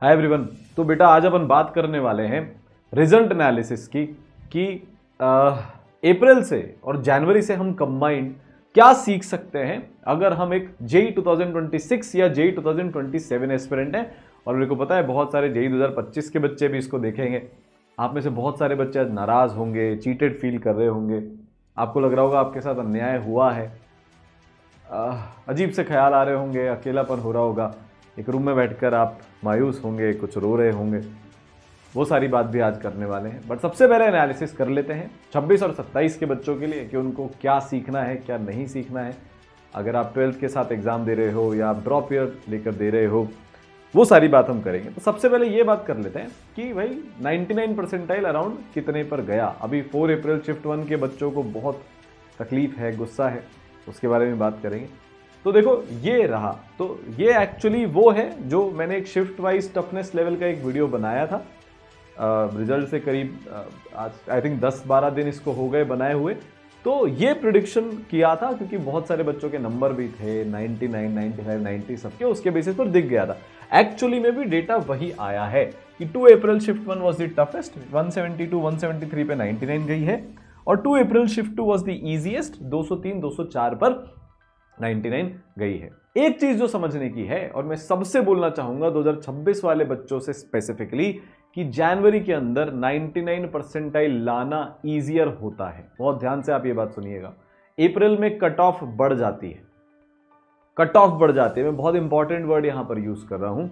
Hi everyone. तो बेटा आज अपन बात करने वाले हैं रिजल्ट एनालिसिस की कि अप्रैल से और जनवरी से हम कंबाइंड क्या सीख सकते हैं अगर हम एक जेई 2026 या जेई 2027 एस्पिरेंट हैं। और मेरे को पता है बहुत सारे जेई 2025 के बच्चे भी इसको देखेंगे। आप में से बहुत सारे बच्चे आज नाराज होंगे, चीटेड फील कर रहे होंगे, आपको लग रहा होगा आपके साथ अन्याय हुआ है, अजीब से ख्याल आ रहे होंगे, अकेलापन हो रहा होगा, एक रूम में बैठकर आप मायूस होंगे, कुछ रो रहे होंगे। वो सारी बात भी आज करने वाले हैं। बट सबसे पहले एनालिसिस कर लेते हैं 26 और 27 के बच्चों के लिए कि उनको क्या सीखना है, क्या नहीं सीखना है। अगर आप 12th के साथ एग्जाम दे रहे हो या आप ड्रॉप ईयर लेकर दे रहे हो, वो सारी बात हम करेंगे। तो सबसे पहले ये बात कर लेते हैं कि भाई 99 परसेंटाइल अराउंड कितने पर गया। अभी 4 अप्रैल शिफ्ट 1 के बच्चों को बहुत तकलीफ है, गुस्सा है, उसके बारे में बात करेंगे। तो देखो ये रहा, तो ये एक्चुअली वो है जो मैंने एक शिफ्ट वाइज टफनेस लेवल का एक वीडियो बनाया था। रिजल्ट से करीब आज आई थिंक 10-12 दिन इसको हो गए बनाए हुए। तो ये प्रिडिक्शन किया था क्योंकि बहुत सारे बच्चों के नंबर भी थे 99, 95, 90 सबके, उसके बेसिस पर दिख गया था। एक्चुअली में भी डेटा वही आया है कि 2 अप्रैल शिफ्ट 1 वॉज द टफेस्ट, 172 173 पे 99 गई है, और 2 अप्रैल शिफ्ट 2 वॉज द ईजीएस्ट, 203 204 पर 99 गई है। एक चीज जो समझने की है और मैं सबसे बोलना चाहूंगा 2026 वाले बच्चों से स्पेसिफिकली कि जनवरी के अंदर 99 परसेंटाइल लाना इजियर होता है। बहुत ध्यान से आप ये बात सुनिएगा। अप्रैल में कट ऑफ बढ़ जाती है, कट ऑफ बढ़ जाती है। मैं बहुत इंपॉर्टेंट वर्ड यहां पर यूज कर रहा हूं।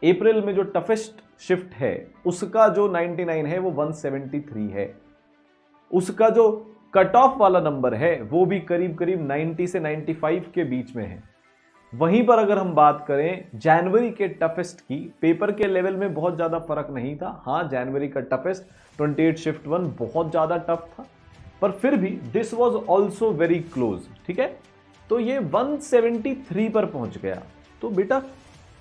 अप्रैल में जो टफेस्ट शिफ्ट है उसका जो 99 है वो 173 है। उसका जो कट ऑफ वाला नंबर है वो भी करीब करीब 90 से 95 के बीच में है। वहीं पर अगर हम बात करें जनवरी के टफेस्ट की, पेपर के लेवल में बहुत ज्यादा फर्क नहीं था। हाँ, जनवरी का टफेस्ट 28 शिफ्ट 1 बहुत ज्यादा टफ था, पर फिर भी this was also very close. ठीक है, तो ये 173 पर पहुंच गया। तो बेटा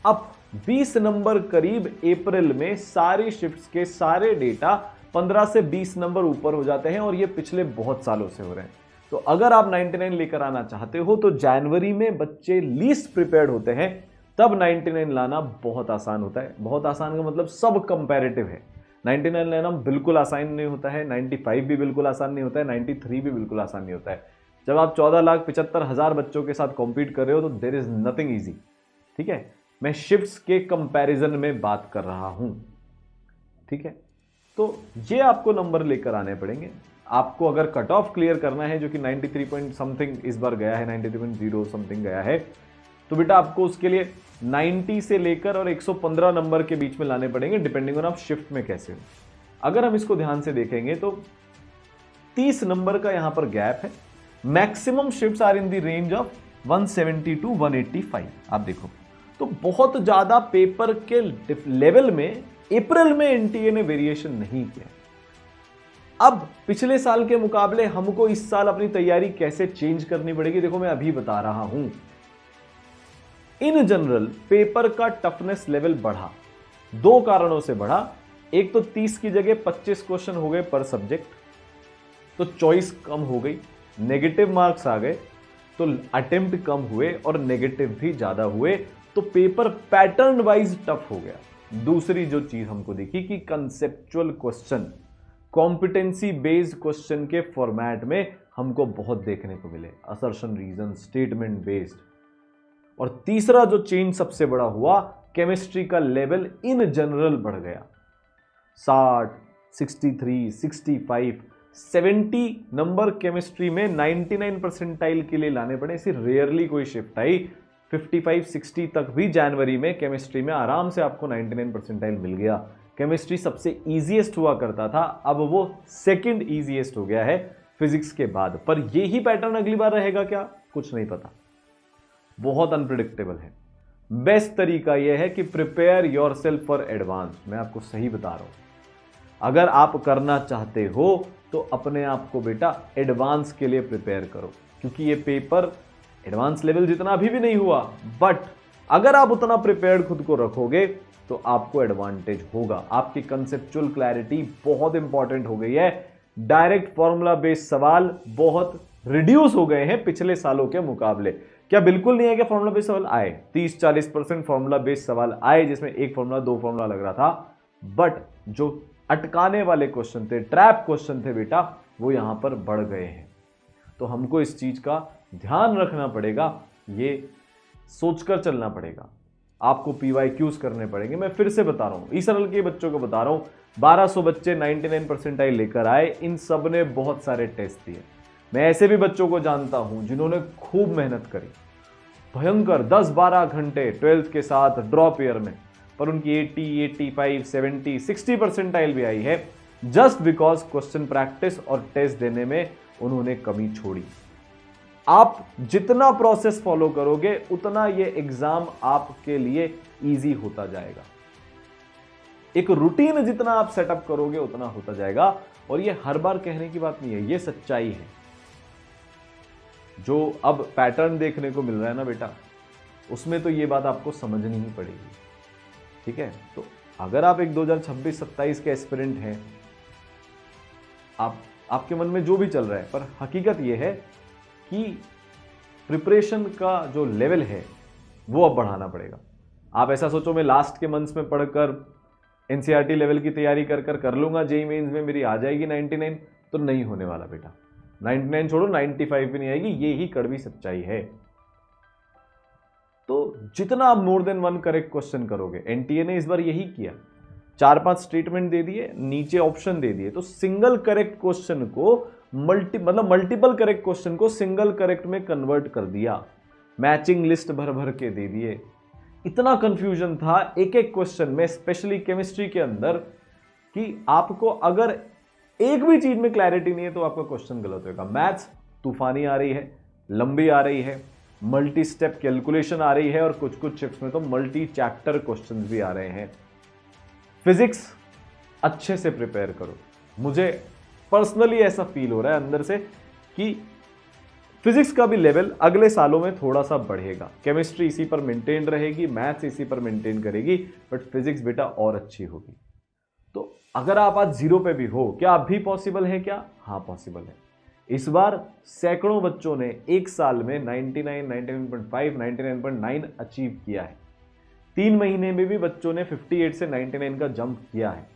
अब 20 नंबर करीब अप्रैल में सारी शिफ्ट्स के सारे डेटा 15 से 20 नंबर ऊपर हो जाते हैं, और ये पिछले बहुत सालों से हो रहे हैं। तो अगर आप 99 लेकर आना चाहते हो तो जनवरी में बच्चे लीस्ट प्रिपेयर्ड होते हैं, तब 99 लाना बहुत आसान होता है। बहुत आसान का मतलब सब कंपैरेटिव है। 99 लेना बिल्कुल आसान नहीं होता है, 95 भी बिल्कुल आसान नहीं होता है, 93 भी बिल्कुल आसान नहीं होता है। जब आप 14,75,000 बच्चों के साथ कॉम्पीट कर रहे हो तो देयर इज नथिंग ईजी। ठीक है, मैं शिफ्ट्स के कंपैरिजन में बात कर रहा हूं। ठीक है, तो ये आपको नंबर लेकर आने पड़ेंगे। आपको अगर कट ऑफ क्लियर करना है जो कि 93 पॉइंट समथिंग इस बार गया है, 93.0 समथिंग गया है, तो बेटा आपको उसके लिए 90 से लेकर और 115 नंबर के बीच में लाने पड़ेंगे, डिपेंडिंग ऑन आप शिफ्ट में कैसे हो। अगर हम इसको ध्यान से देखेंगे तो 30 नंबर का यहां पर गैप है। Maximum shifts are in the range of 170 to 185। आप देखो तो बहुत ज्यादा पेपर के लेवल में अप्रैल में एनटीए ने वेरिएशन नहीं किया। अब पिछले साल के मुकाबले हमको इस साल अपनी तैयारी कैसे चेंज करनी पड़ेगी, देखो मैं अभी बता रहा हूं। इन जनरल पेपर का टफनेस लेवल बढ़ा, 2 कारणों से बढ़ा। एक तो 30 की जगह 25 क्वेश्चन हो गए पर सब्जेक्ट, तो चॉइस कम हो गई, नेगेटिव मार्क्स आ गए, तो अटेम्प्ट कम हुए और नेगेटिव भी ज्यादा हुए, तो पेपर पैटर्न वाइज टफ हो गया। दूसरी जो चीज हमको दिखी कि conceptual question, competency based question के फॉर्मेट में हमको बहुत देखने को मिले, असर्शन, रीजन, स्टेटमेंट बेस्ड। और तीसरा जो चेंज सबसे बड़ा हुआ, केमिस्ट्री का लेवल इन जनरल बढ़ गया। 60, 63, 65, 70 नंबर केमिस्ट्री में 99 परसेंटाइल के लिए लाने पड़े। ऐसी रेयरली कोई शिफ्ट आई। 55, 60 तक भी जनवरी में केमिस्ट्री में आराम से आपको 99 परसेंटाइल मिल गया। केमिस्ट्री सबसे इजीएस्ट हुआ करता था, अब वो सेकंड इजीएस्ट हो गया है फिजिक्स के बाद। पर यही पैटर्न अगली बार रहेगा क्या, कुछ नहीं पता, बहुत अनप्रिडिक्टेबल है। बेस्ट तरीका यह है कि प्रिपेयर योरसेल्फ फॉर एडवांस। मैं आपको सही बता रहा हूं, अगर आप करना चाहते हो तो अपने आप को बेटा एडवांस के लिए प्रिपेयर करो, क्योंकि ये पेपर एडवांस लेवल जितना अभी भी नहीं हुआ, बट अगर आप उतना प्रिपेयर्ड खुद को रखोगे तो आपको एडवांटेज होगा। आपकी कंसेप्चुअल क्लैरिटी बहुत इंपॉर्टेंट हो गई है। डायरेक्ट फॉर्मूला बेस्ड सवाल बहुत रिड्यूस हो गए हैं पिछले सालों के मुकाबले। क्या बिल्कुल नहीं है कि फॉर्मूला बेस्ड सवाल आए? 30-40% फॉर्मूला बेस्ड सवाल आए जिसमें एक फॉर्मूला दो फॉर्मूला लग रहा था, बट जो अटकाने वाले क्वेश्चन थे, ट्रैप क्वेश्चन थे बेटा, वो यहां पर बढ़ गए हैं। तो हमको इस चीज का ध्यान रखना पड़ेगा, ये सोचकर चलना पड़ेगा। आपको PYQs करने पड़ेंगे। मैं फिर से बता रहा हूं, ई-सरल के बच्चों को बता रहा हूं, 1200 बच्चे 99 परसेंटाइल लेकर आए, इन सब ने बहुत सारे टेस्ट दिए। मैं ऐसे भी बच्चों को जानता हूं जिन्होंने खूब मेहनत करी, भयंकर 10-12 घंटे 12th के साथ ड्रॉप ईयर में, पर उनकी 80, 85, 70, 60 परसेंटाइल भी आई है, जस्ट बिकॉज क्वेश्चन प्रैक्टिस और टेस्ट देने में उन्होंने कमी छोड़ी। आप जितना प्रोसेस फॉलो करोगे उतना ये एग्जाम आपके लिए इजी होता जाएगा। एक रूटीन जितना आप सेटअप करोगे उतना होता जाएगा। और ये हर बार कहने की बात नहीं है, ये सच्चाई है। जो अब पैटर्न देखने को मिल रहा है ना बेटा, उसमें तो ये बात आपको समझनी ही पड़ेगी। ठीक है, तो अगर आप एक 2026-27 के एस्पिरेंट हैं, आपके मन में जो भी चल रहा है, पर हकीकत ये है कि प्रिपरेशन का जो लेवल है वो अब बढ़ाना पड़ेगा। आप ऐसा सोचो मैं लास्ट के मंथ्स में पढ़कर एनसीईआरटी लेवल की तैयारी कर लूंगा, जेईई मेंस में मेरी आ जाएगी 99, तो नहीं होने वाला बेटा। 99 छोड़ो, 95 भी नहीं आएगी, ये ही कड़वी सच्चाई है। तो जितना आप more than one correct question करोगे, एनटीए ने इस बार यही किया, 4-5 स्टेटमेंट दे दिए, नीचे ऑप्शन दे दिए, तो सिंगल करेक्ट क्वेश्चन को मल्टीपल करेक्ट क्वेश्चन को सिंगल करेक्ट में कन्वर्ट कर दिया, मैचिंग लिस्ट भर भर के दे दिए। इतना कंफ्यूजन था एक एक क्वेश्चन में, स्पेशली केमिस्ट्री के अंदर, कि आपको अगर एक भी चीज में क्लैरिटी नहीं है तो आपका क्वेश्चन गलत होगा। मैथ्स तूफानी आ रही है, लंबी आ रही है, मल्टी स्टेप कैलकुलेशन आ रही है, और कुछ कुछ शिफ्ट्स में तो मल्टी चैप्टर क्वेश्चंस भी आ रहे हैं। फिजिक्स अच्छे से प्रिपेयर करो। मुझे पर्सनली ऐसा फील हो रहा है अंदर से कि फिजिक्स का भी लेवल अगले सालों में थोड़ा सा बढ़ेगा। केमिस्ट्री इसी पर मेंटेन रहेगी, मैथ्स इसी पर मेंटेन करेगी, बट फिजिक्स बेटा और अच्छी होगी। तो अगर आप आज 0 पे भी हो, क्या अभी पॉसिबल है क्या? हाँ पॉसिबल है। इस बार सैकड़ों बच्चों ने एक साल में 99, 99.5, 99.9 अचीव किया है। 3 महीने में भी बच्चों ने 58 से 99 का जंप किया है।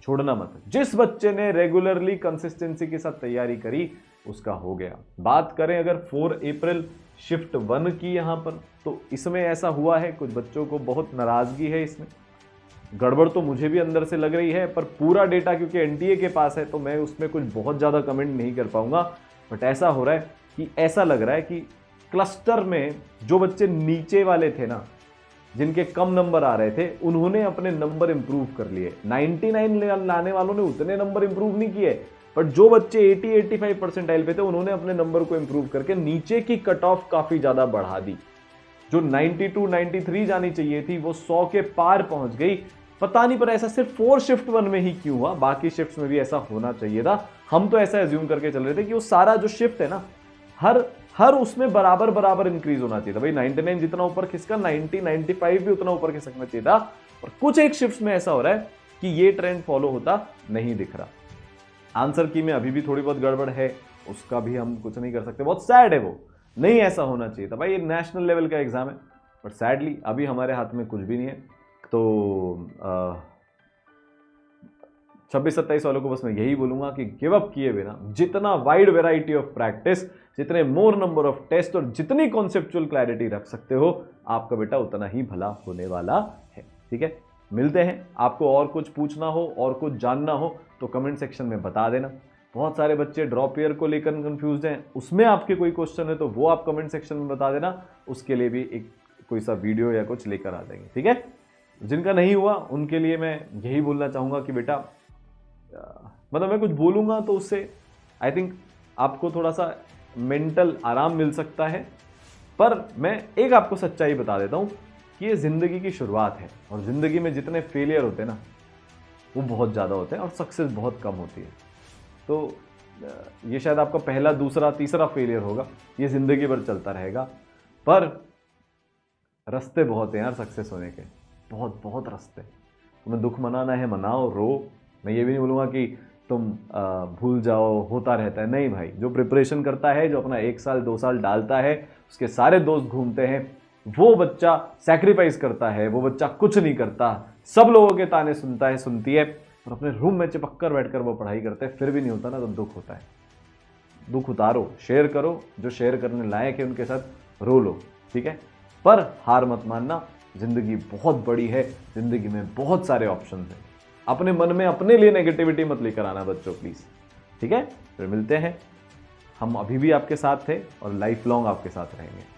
छोड़ना मत। जिस बच्चे ने रेगुलरली कंसिस्टेंसी के साथ तैयारी करी उसका हो गया। बात करें अगर 4 अप्रैल शिफ्ट 1 की यहां पर, तो इसमें ऐसा हुआ है, कुछ बच्चों को बहुत नाराजगी है, इसमें गड़बड़ तो मुझे भी अंदर से लग रही है, पर पूरा डेटा क्योंकि एनटीए के पास है तो मैं उसमें कुछ बहुत ज़्यादा कमेंट नहीं कर पाऊंगा। बट ऐसा हो रहा है कि ऐसा लग रहा है कि क्लस्टर में जो बच्चे नीचे वाले थे ना, जिनके कम नंबर आ रहे थे, उन्होंने अपने नंबर इंप्रूव कर लिए। 99 लाने वालों ने उतने नंबर इंप्रूव नहीं किए, बट जो बच्चे 80-85 परसेंटाइल पे थे उन्होंने अपने नंबर को इंप्रूव करके नीचे की कट ऑफ काफी ज्यादा बढ़ा दी। जो 92-93 जानी चाहिए थी वो 100 के पार पहुंच गई। पता नहीं पर ऐसा सिर्फ 4 शिफ्ट 1 में ही क्यों हुआ, बाकी शिफ्ट्स में भी ऐसा होना चाहिए था। हम तो ऐसा एज्यूम करके चल रहे थे कि वो सारा जो शिफ्ट है ना, हर उसमें बराबर इंक्रीज होना चाहिए था। भाई 99 जितना ऊपर खिसका, 90-95 भी उतना ऊपर खिसकना चाहिए था। और कुछ एक शिफ्ट्स में ऐसा हो रहा है कि ये ट्रेंड फॉलो होता नहीं दिख रहा। आंसर की में अभी भी थोड़ी बहुत गड़बड़ है, उसका भी हम कुछ नहीं कर सकते, बहुत सैड है, वो नहीं ऐसा होना चाहिए था। भाई ये नेशनल लेवल का एग्जाम है, बट सैडली अभी हमारे हाथ में कुछ भी नहीं है। तो 26-27 वालों को बस मैं यही बोलूंगा कि गिव अप किए बिना जितना वाइड वेराइटी ऑफ प्रैक्टिस, जितने मोर नंबर ऑफ टेस्ट और जितनी कॉन्सेप्चुअल क्लैरिटी रख सकते हो, आपका बेटा उतना ही भला होने वाला है। ठीक है, मिलते हैं। आपको और कुछ पूछना हो और कुछ जानना हो तो कमेंट सेक्शन में बता देना। बहुत सारे बच्चे ड्रॉप ईयर को लेकर कंफ्यूज हैं, उसमें आपके कोई क्वेश्चन है तो वो आप कमेंट सेक्शन में बता देना, उसके लिए भी एक कोई सा वीडियो या कुछ लेकर आ जाएंगे। ठीक है, जिनका नहीं हुआ उनके लिए मैं यही बोलना चाहूँगा कि बेटा मतलब मैं कुछ बोलूँगा तो उससे आई थिंक आपको थोड़ा सा मेंटल आराम मिल सकता है। पर मैं एक आपको सच्चाई बता देता हूँ कि ये ज़िंदगी की शुरुआत है, और ज़िंदगी में जितने फेलियर होते हैं ना वो बहुत ज़्यादा होते हैं और सक्सेस बहुत कम होती है। तो ये शायद आपका पहला, दूसरा, तीसरा फेलियर होगा, ये ज़िंदगी भर चलता रहेगा। पर रास्ते बहुत हैं यार सक्सेस होने के, बहुत बहुत रास्ते। तुम्हें दुख मनाना है मनाओ, रो। मैं ये भी नहीं बोलूँगा कि तुम भूल जाओ, होता रहता है, नहीं भाई। जो प्रिपरेशन करता है, जो अपना 1 साल 2 साल डालता है, उसके सारे दोस्त घूमते हैं, वो बच्चा सैक्रिफाइस करता है, वो बच्चा कुछ नहीं करता, सब लोगों के ताने सुनता है, सुनती है, और अपने रूम में चिपक कर बैठकर वो पढ़ाई करते हैं, फिर भी नहीं होता ना, तो दुख होता है। दुख उतारो, शेयर करो, जो शेयर करने लायक है उनके साथ रो लो, ठीक है, पर हार मत मानना। जिंदगी बहुत बड़ी है, जिंदगी में बहुत सारे ऑप्शन हैं। अपने मन में अपने लिए नेगेटिविटी मत लेकर आना बच्चों, प्लीज, ठीक है। फिर मिलते हैं, हम अभी भी आपके साथ थे और लाइफ लॉन्ग आपके साथ रहेंगे।